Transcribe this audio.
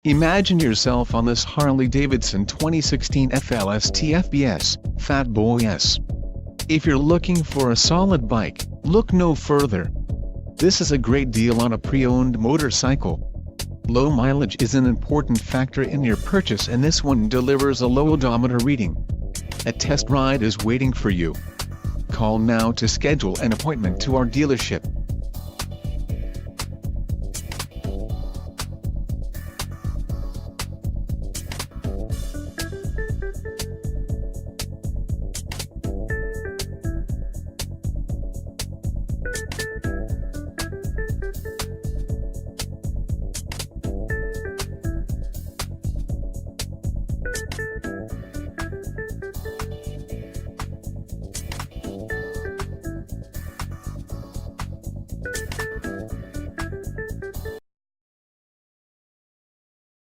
Imagine yourself on this Harley-Davidson 2016 FLSTFBS, Fat Boy S. If you're looking for a solid bike, look no further. This is a great deal on a pre-owned motorcycle. Low mileage is an important factor in your purchase, and this one delivers a low odometer reading. A test ride is waiting for you. Call now to schedule an appointment to our dealership.